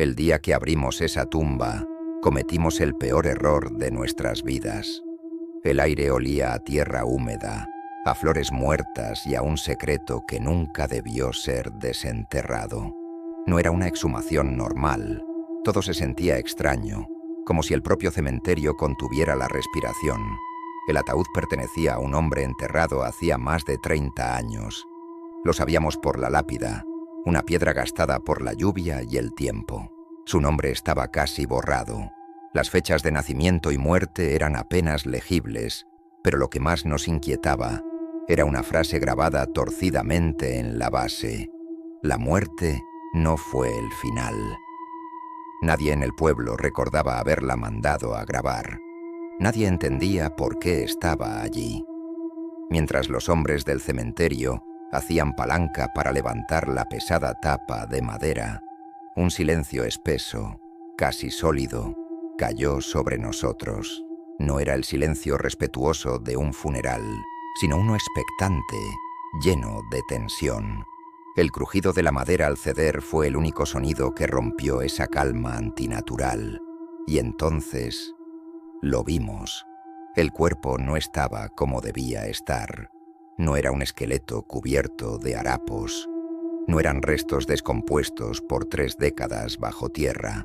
El día que abrimos esa tumba, cometimos el peor error de nuestras vidas. El aire olía a tierra húmeda, a flores muertas y a un secreto que nunca debió ser desenterrado. No era una exhumación normal. Todo se sentía extraño, como si el propio cementerio contuviera la respiración. El ataúd pertenecía a un hombre enterrado hacía más de 30 años. Lo sabíamos por la lápida, una piedra gastada por la lluvia y el tiempo. Su nombre estaba casi borrado. Las fechas de nacimiento y muerte eran apenas legibles, pero lo que más nos inquietaba era una frase grabada torcidamente en la base: la muerte no fue el final. Nadie en el pueblo recordaba haberla mandado a grabar. Nadie entendía por qué estaba allí. Mientras los hombres del cementerio hacían palanca para levantar la pesada tapa de madera, un silencio espeso, casi sólido, cayó sobre nosotros. No era el silencio respetuoso de un funeral, sino uno expectante, lleno de tensión. El crujido de la madera al ceder fue el único sonido que rompió esa calma antinatural. Y entonces lo vimos. El cuerpo no estaba como debía estar. No era un esqueleto cubierto de harapos. No eran restos descompuestos por 3 décadas bajo tierra.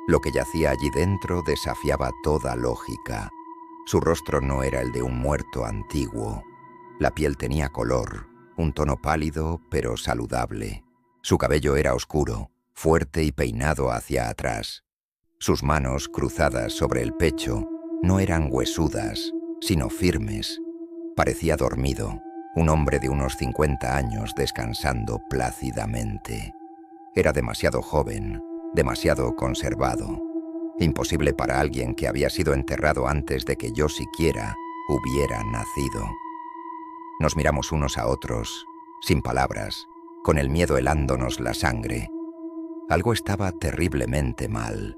Lo que yacía allí dentro desafiaba toda lógica. Su rostro no era el de un muerto antiguo. La piel tenía color, un tono pálido pero saludable. Su cabello era oscuro, fuerte y peinado hacia atrás. Sus manos, cruzadas sobre el pecho, no eran huesudas, sino firmes. Parecía dormido, un hombre de unos 50 años descansando plácidamente. Era demasiado joven, demasiado conservado. Imposible para alguien que había sido enterrado antes de que yo siquiera hubiera nacido. Nos miramos unos a otros, sin palabras, con el miedo helándonos la sangre. Algo estaba terriblemente mal.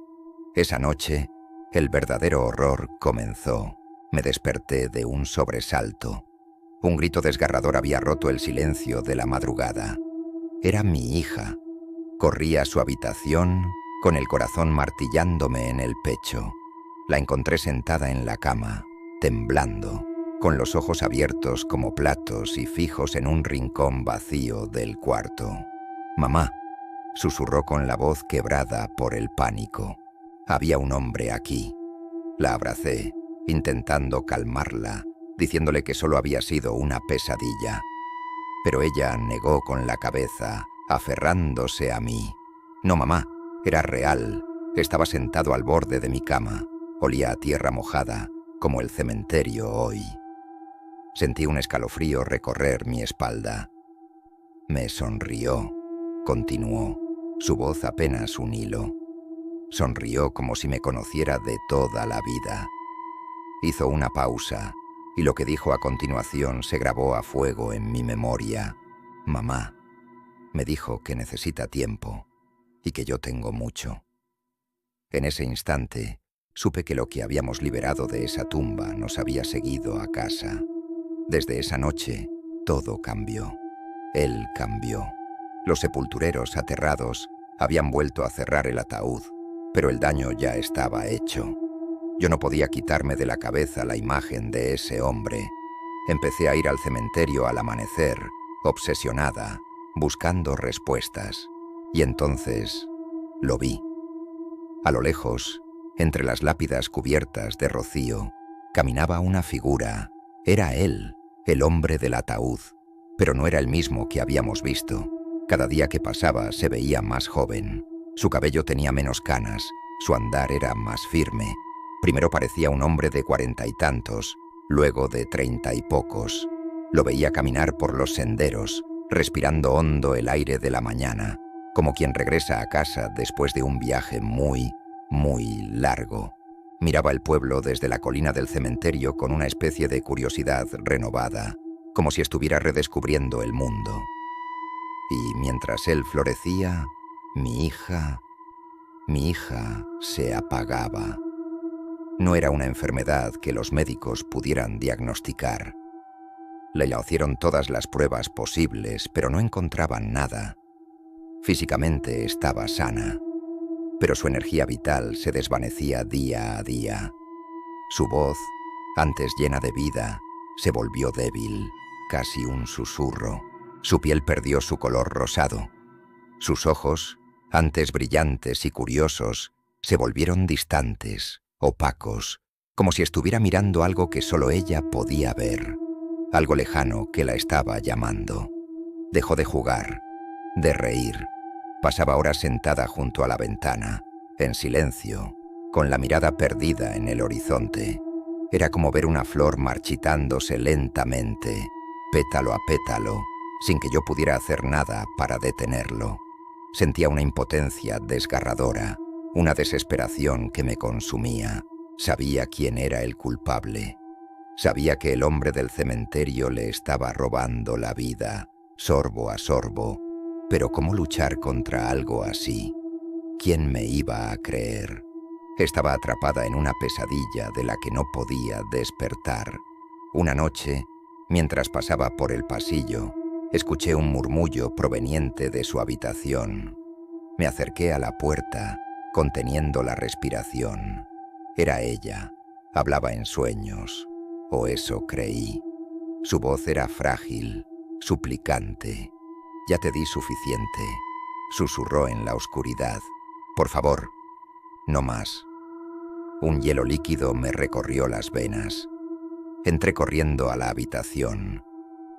Esa noche, el verdadero horror comenzó. Me desperté de un sobresalto. Un grito desgarrador había roto el silencio de la madrugada. Era mi hija. Corrí a su habitación, con el corazón martillándome en el pecho. La encontré sentada en la cama, temblando, con los ojos abiertos como platos y fijos en un rincón vacío del cuarto. «Mamá», susurró con la voz quebrada por el pánico. Había un hombre aquí. La abracé, intentando calmarla, diciéndole que solo había sido una pesadilla. Pero ella negó con la cabeza, aferrándose a mí. «No, mamá, era real. Estaba sentado al borde de mi cama. Olía a tierra mojada, como el cementerio hoy». Sentí un escalofrío recorrer mi espalda. Me sonrió, continuó, su voz apenas un hilo. Sonrió como si me conociera de toda la vida. Hizo una pausa, y lo que dijo a continuación se grabó a fuego en mi memoria. «Mamá», me dijo que necesita tiempo, y que yo tengo mucho. En ese instante, supe que lo que habíamos liberado de esa tumba nos había seguido a casa. Desde esa noche, todo cambió. Él cambió. Los sepultureros, aterrados, habían vuelto a cerrar el ataúd, pero el daño ya estaba hecho. Yo no podía quitarme de la cabeza la imagen de ese hombre. Empecé a ir al cementerio al amanecer, obsesionada, buscando respuestas. Y entonces lo vi. A lo lejos, entre las lápidas cubiertas de rocío, caminaba una figura. Era él, el hombre del ataúd, pero no era el mismo que habíamos visto. Cada día que pasaba se veía más joven. Su cabello tenía menos canas, su andar era más firme. Primero parecía un hombre de 40 y tantos, luego de 30 y pocos. Lo veía caminar por los senderos, respirando hondo el aire de la mañana, como quien regresa a casa después de un viaje muy, muy largo. Miraba el pueblo desde la colina del cementerio con una especie de curiosidad renovada, como si estuviera redescubriendo el mundo. Y mientras él florecía, mi hija se apagaba. No era una enfermedad que los médicos pudieran diagnosticar. Le hicieron todas las pruebas posibles, pero no encontraban nada. Físicamente estaba sana, pero su energía vital se desvanecía día a día. Su voz, antes llena de vida, se volvió débil, casi un susurro. Su piel perdió su color rosado. Sus ojos, antes brillantes y curiosos, se volvieron distantes, opacos, como si estuviera mirando algo que solo ella podía ver, algo lejano que la estaba llamando. Dejó de jugar, de reír. Pasaba horas sentada junto a la ventana, en silencio, con la mirada perdida en el horizonte. Era como ver una flor marchitándose lentamente, pétalo a pétalo, sin que yo pudiera hacer nada para detenerlo. Sentía una impotencia desgarradora, una desesperación que me consumía. Sabía quién era el culpable. Sabía que el hombre del cementerio le estaba robando la vida, sorbo a sorbo. Pero ¿cómo luchar contra algo así? ¿Quién me iba a creer? Estaba atrapada en una pesadilla de la que no podía despertar. Una noche, mientras pasaba por el pasillo, escuché un murmullo proveniente de su habitación. Me acerqué a la puerta, conteniendo la respiración. Era ella. Hablaba en sueños, o eso creí. Su voz era frágil, suplicante. «Ya te di suficiente», susurró en la oscuridad. «Por favor, no más». Un hielo líquido me recorrió las venas. Entré corriendo a la habitación.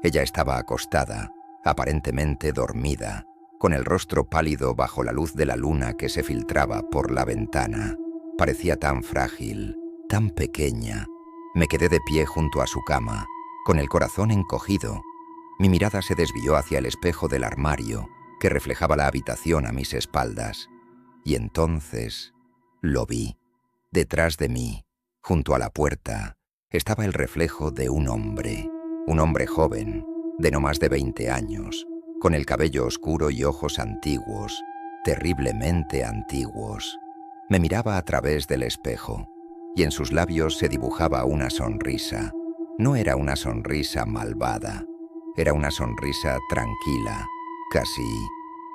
Ella estaba acostada, aparentemente dormida, con el rostro pálido bajo la luz de la luna que se filtraba por la ventana. Parecía tan frágil, tan pequeña. Me quedé de pie junto a su cama, con el corazón encogido. Mi mirada se desvió hacia el espejo del armario, que reflejaba la habitación a mis espaldas. Y entonces lo vi. Detrás de mí, junto a la puerta, estaba el reflejo de un hombre joven, de no más de 20 años, con el cabello oscuro y ojos antiguos, terriblemente antiguos. Me miraba a través del espejo, y en sus labios se dibujaba una sonrisa. No era una sonrisa malvada, era una sonrisa tranquila, casi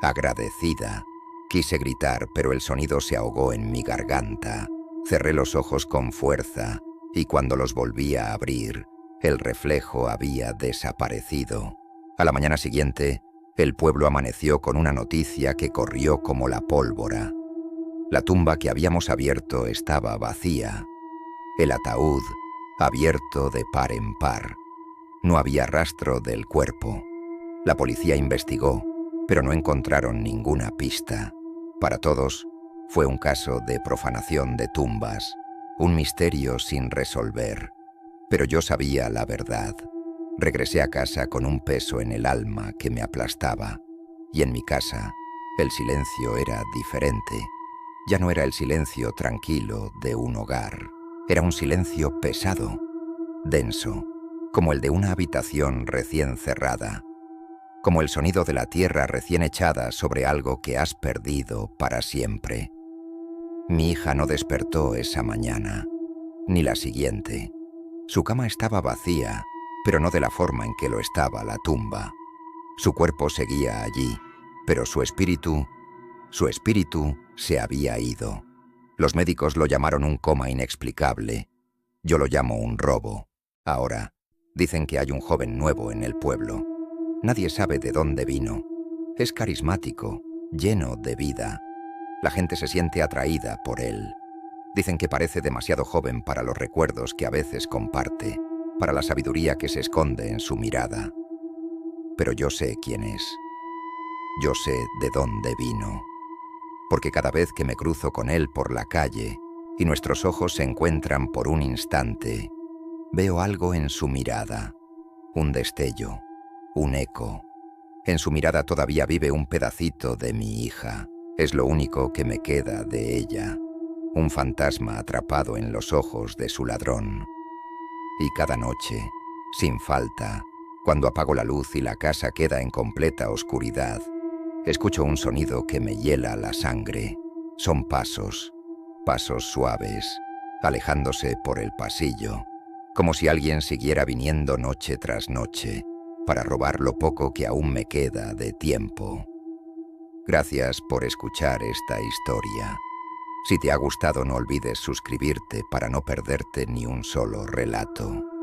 agradecida. Quise gritar, pero el sonido se ahogó en mi garganta. Cerré los ojos con fuerza, y cuando los volví a abrir, el reflejo había desaparecido. A la mañana siguiente, el pueblo amaneció con una noticia que corrió como la pólvora. La tumba que habíamos abierto estaba vacía. El ataúd, abierto de par en par. No había rastro del cuerpo. La policía investigó, pero no encontraron ninguna pista. Para todos, fue un caso de profanación de tumbas, un misterio sin resolver. Pero yo sabía la verdad. Regresé a casa con un peso en el alma que me aplastaba. Y en mi casa, el silencio era diferente. Ya no era el silencio tranquilo de un hogar. Era un silencio pesado, denso, como el de una habitación recién cerrada, como el sonido de la tierra recién echada sobre algo que has perdido para siempre. Mi hija no despertó esa mañana, ni la siguiente. Su cama estaba vacía, pero no de la forma en que lo estaba la tumba. Su cuerpo seguía allí, pero su espíritu se había ido. Los médicos lo llamaron un coma inexplicable. Yo lo llamo un robo. Ahora, dicen que hay un joven nuevo en el pueblo. Nadie sabe de dónde vino. Es carismático, lleno de vida. La gente se siente atraída por él. Dicen que parece demasiado joven para los recuerdos que a veces comparte, para la sabiduría que se esconde en su mirada. Pero yo sé quién es. Yo sé de dónde vino. Porque cada vez que me cruzo con él por la calle y nuestros ojos se encuentran por un instante, veo algo en su mirada, un destello, un eco. En su mirada todavía vive un pedacito de mi hija. Es lo único que me queda de ella, un fantasma atrapado en los ojos de su ladrón. Y cada noche, sin falta, cuando apago la luz y la casa queda en completa oscuridad, escucho un sonido que me hiela la sangre. Son pasos, pasos suaves, alejándose por el pasillo, como si alguien siguiera viniendo noche tras noche para robar lo poco que aún me queda de tiempo. Gracias por escuchar esta historia. Si te ha gustado, no olvides suscribirte para no perderte ni un solo relato.